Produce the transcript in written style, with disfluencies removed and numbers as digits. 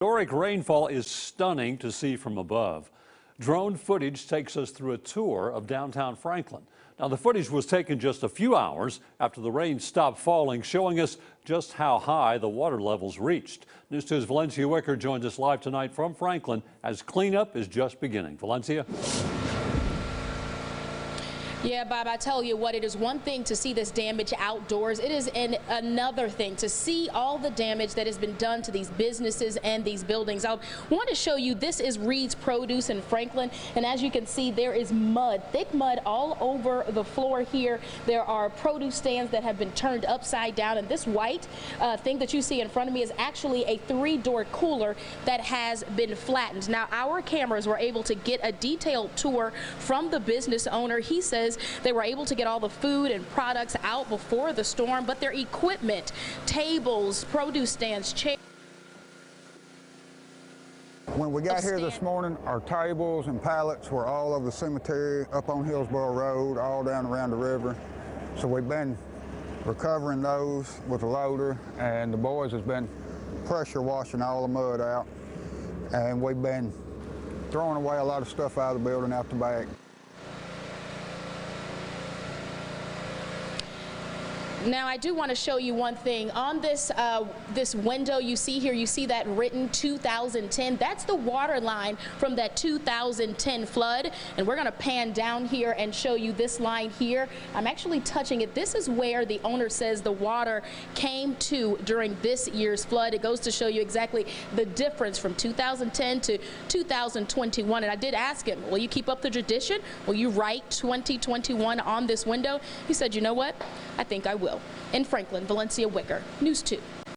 Historic rainfall is stunning to see from above. Drone footage takes us through a tour of downtown Franklin. Now, the footage was taken just a few hours after the rain stopped falling, showing us just how high the water levels reached. News 2's Valencia Wicker joins us live tonight from Franklin as cleanup is just beginning. Valencia? Yeah, Bob, I tell you what, it is one thing to see this damage outdoors. It is another thing to see all the damage that has been done to these businesses and these buildings. I want to show you, this is Reed's Produce in Franklin, and as you can see, there is mud, thick mud all over the floor here. There are produce stands that have been turned upside down, and this white thing that you see in front of me is actually a 3-door cooler that has been flattened. Now, our cameras were able to get a detailed tour from the business owner. He says they were able to get all the food and products out before the storm, but their equipment, tables, produce stands, chairs. When we got here this morning, our tables and pallets were all over the cemetery, up on Hillsboro Road, all down around the river. So we've been recovering those with a loader, and the boys has been pressure washing all the mud out. And we've been throwing away a lot of stuff out of the building out the back. Now, I do want to show you one thing. On this this window you see here, you see that written 2010. That's the water line from that 2010 flood. And we're going to pan down here and show you this line here. I'm actually touching it. This is where the owner says the water came to during this year's flood. It goes to show you exactly the difference from 2010 to 2021. And I did ask him, will you keep up the tradition? Will you write 2021 on this window? He said, you know what? I think I will. In Franklin, Valencia Wicker, News 2.